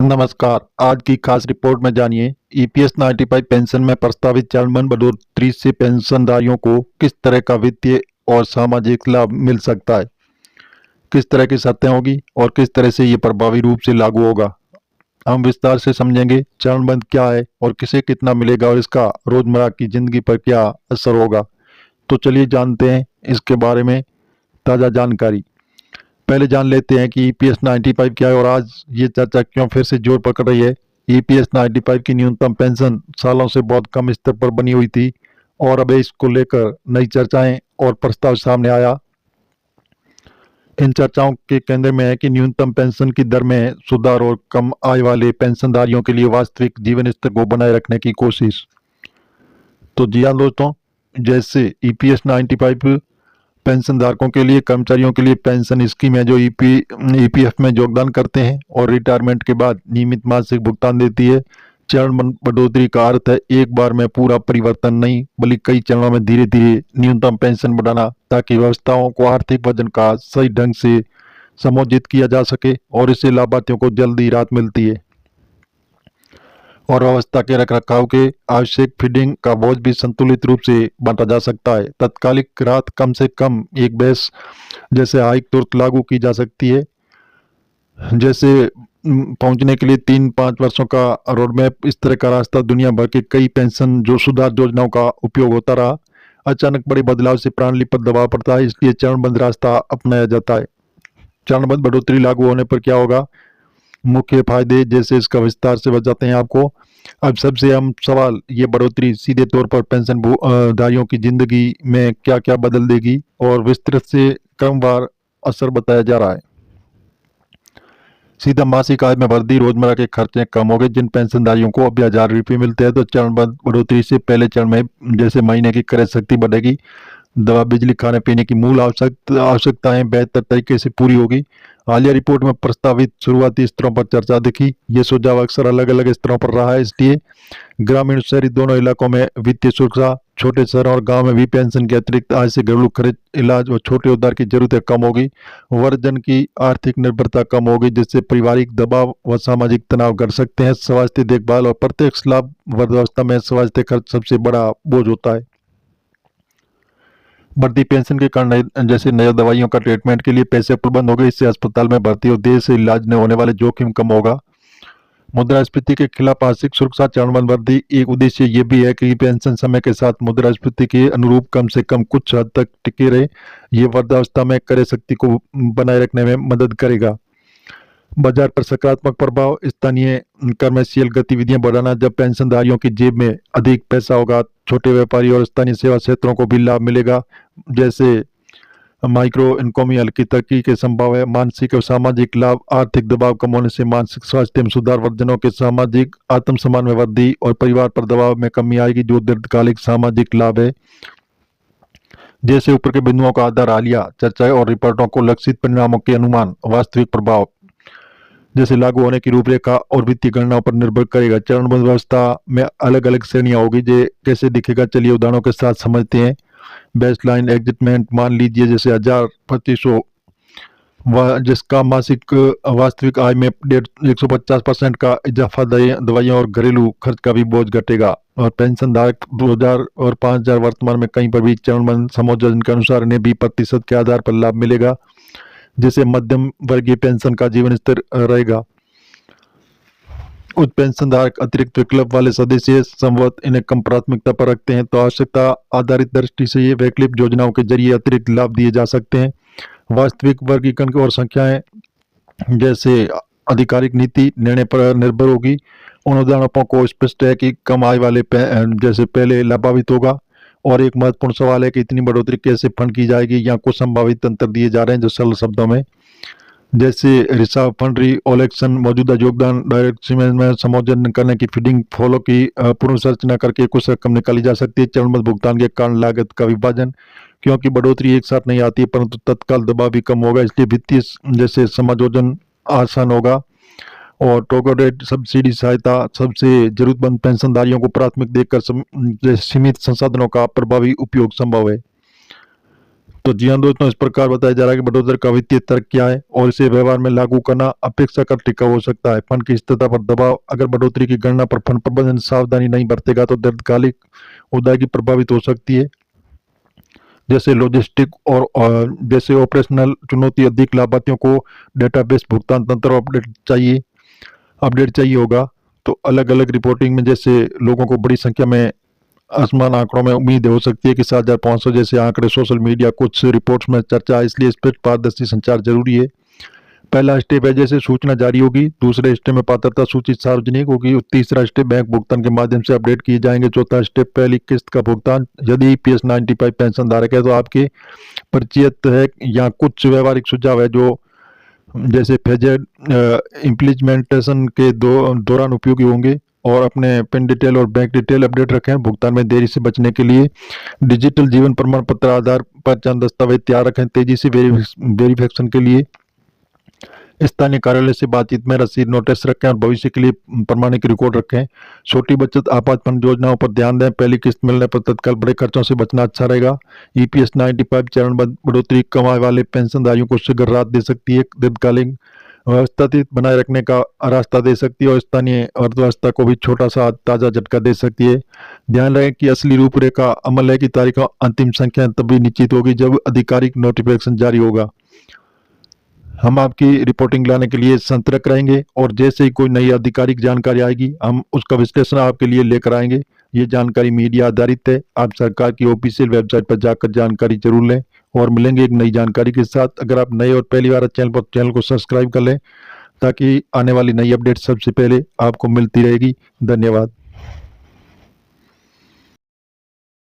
नमस्कार। आज की खास रिपोर्ट में जानिए ईपीएस 95 पेंशन में प्रस्तावित चरणबद्ध बढ़ोतरी से पेंशनधारियों को किस तरह का वित्तीय और सामाजिक लाभ मिल सकता है, किस तरह की शर्तें होगी और किस तरह से ये प्रभावी रूप से लागू होगा। हम विस्तार से समझेंगे चरणबद्ध क्या है और किसे कितना मिलेगा और इसका रोजमर्रा की जिंदगी पर क्या असर होगा। तो चलिए जानते हैं इसके बारे में ताज़ा जानकारी। पहले जान लेते हैं कि ईपीएस 95 क्या है और आज ये चर्चा क्यों फिर से जोर पकड़ रही है। ईपीएस 95 की न्यूनतम पेंशन सालों से बहुत कम स्तर पर बनी हुई थी और अब इसको लेकर नई चर्चाएं और प्रस्ताव सामने आया। इन चर्चाओं के केंद्र में है कि न्यूनतम पेंशन की दर में सुधार और कम आय वाले पेंशनधारियों के लिए वास्तविक जीवन स्तर को बनाए रखने की कोशिश। तो जी हाँ दोस्तों, जैसे ईपीएस 95 पेंशन धारकों के लिए, कर्मचारियों के लिए पेंशन स्कीम है जो ईपीएफ में योगदान करते हैं और रिटायरमेंट के बाद नियमित मासिक भुगतान देती है। चरण बढ़ोतरी का अर्थ है एक बार में पूरा परिवर्तन नहीं, बल्कि कई चरणों में धीरे धीरे न्यूनतम पेंशन बढ़ाना, ताकि व्यवस्थाओं को आर्थिक वजन का सही ढंग से समायोजित किया जा सके और इससे लाभार्थियों को जल्दी राहत मिलती है और व्यवस्था के रखरखाव के आवश्यक फीडिंग का बोझ भी संतुलित रूप से बांटा जा सकता है। तत्कालिक राहत कम से कम एक बेस जैसे हाइक तुरंत लागू की जा सकती है। जैसे पहुंचने के लिए 3-5 वर्षों का रोड मैप, इस तरह का रास्ता दुनिया भर के कई पेंशन जो सुधार योजनाओं का उपयोग होता रहा। अचानक बड़े बदलाव से प्रणाली पर दबाव पड़ता है, इसलिए चरणबद्ध रास्ता अपनाया जाता है। चरणबद्ध बढ़ोतरी लागू होने पर क्या होगा, मुख्य फायदे जैसे इसका विस्तार से बताते हैं आपको। अब सबसे अहम सवाल, ये बढ़ोतरी सीधे तौर पर पेंशन धारियों की जिंदगी में क्या क्या बदल देगी और विस्तृत से क्रमवार असर बताया जा रहा है। सीधा मासिक आय में वृद्धि, रोजमर्रा के खर्चे कम हो गए। जिन पेंशनधारियों को अभी 1000 रुपये मिलते हैं तो चरणबद्ध बढ़ोतरी से पहले चरण में जैसे महीने की क्रय शक्ति बढ़ेगी, दवा, बिजली, खाने पीने की मूल आवश्यकताएं बेहतर तरीके से पूरी होगी। हालिया रिपोर्ट में प्रस्तावित शुरुआती स्तरों पर चर्चा देखी। ये सुझाव अक्सर अलग अलग स्तरों पर रहा है, इसलिए ग्रामीण शहरी दोनों इलाकों में वित्तीय सुरक्षा, छोटे शहरों और गांव में भी पेंशन के अतिरिक्त आय से घरेलू खर्च, इलाज और छोटे उद्धार की जरूरतें कम होगी। वर्जन की आर्थिक निर्भरता कम होगी, जिससे पारिवारिक दबाव व सामाजिक तनाव घट सकते हैं। स्वास्थ्य देखभाल और प्रत्यक्ष लाभ, वृद्धावस्था में स्वास्थ्य खर्च सबसे बड़ा बोझ होता है। बढ़ती पेंशन के कारण जैसे नई दवाइयों का ट्रीटमेंट के लिए पैसे उपलब्ध हो गए, इससे अस्पताल में भर्ती और देर से इलाज में होने वाले जोखिम कम होगा। मुद्रास्फीति के खिलाफ आर्थिक सुरक्षा, चरणबद्ध वृद्धि एक उद्देश्य ये भी है कि पेंशन समय के साथ मुद्रास्फीति के अनुरूप कम से कम कुछ हद तक टिके रहे। ये वृद्धावस्था में क्रय शक्ति को बनाए रखने में मदद करेगा। बाजार पर सकारात्मक प्रभाव, स्थानीय कमर्शियल गतिविधियां बढ़ाना, जब पेंशनधारियों की जेब में अधिक पैसा होगा, छोटे व्यापारी और स्थानीय सेवा क्षेत्रों को भी लाभ मिलेगा। जैसे माइक्रो इकोनॉमी हल्की तरक्की के संभव है। मानसिक और सामाजिक लाभ, आर्थिक दबाव कम होने से मानसिक स्वास्थ्य में सुधार, वर्जनों के सामाजिक आत्मसम्मान में वृद्धि और परिवार पर दबाव में कमी आएगी, जो दीर्घकालिक सामाजिक लाभ है। जैसे ऊपर के बिंदुओं का आधार, हालिया चर्चाएं और रिपोर्टों को लक्षित परिणामों के अनुमान, वास्तविक प्रभाव जैसे लागू होने की रूपरेखा और वित्तीय गणनाओं पर निर्भर करेगा। चरणबद्ध व्यवस्था में अलग अलग श्रेणियां होगी, जो कैसे दिखेगा चलिए उदाहरणों के साथ समझते हैं। बेसलाइन एडजस्टमेंट, मान लीजिए जैसे 1000-2500 जिसका मासिक वास्तविक आय में 150% का इजाफा, दवाइयों और घरेलू खर्च का भी बोझ घटेगा। और पेंशन धारक 2000 और 5000 वर्तमान में कहीं पर भी चरणबद्ध समायोजन के अनुसार इन्हें भी प्रतिशत के आधार पर लाभ मिलेगा, जिससे मध्यम वर्गीय पेंशन का जीवन स्तर रहेगा। उच्च पेंशन धारक अतिरिक्त विकल्प वाले सदस्य संभवतः इन्हें कम प्राथमिकता पर रखते हैं, तो आवश्यकता आधारित दृष्टि से ये वैकल्पिक योजनाओं के जरिए अतिरिक्त लाभ दिए जा सकते हैं। वास्तविक वर्गीकरण और संख्याएं जैसे आधिकारिक नीति निर्णय पर निर्भर होगी। उन उदाहरणों को स्पष्ट है कि कम आय वाले जैसे पहले लाभान्वित होगा। और एक महत्वपूर्ण सवाल है कि इतनी बढ़ोतरी कैसे फंड की जाएगी, या कुछ संभावित तंत्र दिए जा रहे हैं जो सरल शब्दों में, जैसे रिजर्व फंड, री-ओलेक्शन, मौजूदा योगदान, डायरेक्ट में समायोजन करने की फीडिंग फॉलो की पुनर्संरचना करके कुछ रकम निकाली जा सकती है। चरणबद्ध भुगतान के कारण लागत का विभाजन, क्योंकि बढ़ोतरी एक साथ नहीं आती है परंतु तत्काल दबाव भी कम होगा, इसलिए वित्तीय जैसे समायोजन आसान होगा। और टोगोडेट सब्सिडी सहायता, सबसे जरूरतमंद पेंशनधारियों को प्राथमिक देकर सीमित संसाधनों का प्रभावी उपयोग संभव है। तो जी हाँ दोस्तों, इस प्रकार बताया जा रहा है कि बढ़ोतरी का वित्तीय तर्क क्या है और इसे व्यवहार में लागू करना अपेक्षाकृत टिकाऊ हो सकता है। फंड की स्थिरता पर दबाव। अगर बढ़ोतरी की गणना पर फंड प्रबंधन सावधानी नहीं बरतेगा तो दीर्घकालिक उदायगी प्रभावित हो सकती है। जैसे लॉजिस्टिक और जैसे ऑपरेशनल चुनौती, अधिक लाभार्थियों को डेटाबेस, भुगतान तंत्र अपडेट चाहिए होगा। तो अलग अलग रिपोर्टिंग में जैसे लोगों को बड़ी संख्या में आसमान आंकड़ों में उम्मीद हो सकती है कि 7,500 जैसे आंकड़े सोशल मीडिया कुछ रिपोर्ट्स में चर्चा है, इसलिए स्पष्ट पारदर्शी संचार जरूरी है। पहला स्टेप है जैसे सूचना जारी होगी, दूसरे स्टेप में पात्रता सूची सार्वजनिक होगी, और तीसरा स्टेप बैंक भुगतान के माध्यम से अपडेट किए जाएंगे। चौथा स्टेप पहली किस्त का भुगतान। यदि ईपीएस 95 पेंशन धारक है तो आपके परिचित है या कुछ व्यवहारिक सुझाव है जो जैसे फेजेड इम्प्लीमेंटेशन के दौरान उपयोगी होंगे। और अपने पिन डिटेल और बैंक डिटेल अपडेट रखें। भुगतान में देरी से बचने के लिए डिजिटल जीवन प्रमाण पत्र, आधार, पहचान दस्तावेज तैयार रखें। तेजी से वेरिफिकेशन के लिए स्थानीय कार्यालय से बातचीत में रसीद, नोटिस रखें और भविष्य के लिए प्रमाणिक रिकॉर्ड रखें। छोटी बचत आपात फंड योजनाओं पर ध्यान दें। पहली किस्त मिलने पर तत्काल बड़े खर्चों से बचना अच्छा रहेगा। ईपीएस 95 चरणबद्ध बढ़ोतरी कमाए वाले पेंशनधारियों को शीघ्र राहत दे सकती है, दीर्घकालीन व्यवस्थित बनाए रखने का रास्ता दे सकती है और स्थानीय अर्थव्यवस्था को भी छोटा सा ताजा झटका दे सकती है। ध्यान रहे कि असली रूपरेखा अमल है की तारीख अंतिम संख्या तभी निश्चित होगी जब आधिकारिक नोटिफिकेशन जारी होगा। हम आपकी रिपोर्टिंग लाने के लिए संतर्क रहेंगे और जैसे ही कोई नई आधिकारिक जानकारी आएगी हम उसका विश्लेषण आपके लिए लेकर आएंगे। ये जानकारी मीडिया आधारित है। आप सरकार की ऑफिशियल वेबसाइट पर जाकर जानकारी जरूर लें और मिलेंगे एक नई जानकारी के साथ। अगर आप नए और पहली बार चैनल को सब्सक्राइब कर लें ताकि आने वाली नई अपडेट सबसे पहले आपको मिलती रहेगी। धन्यवाद।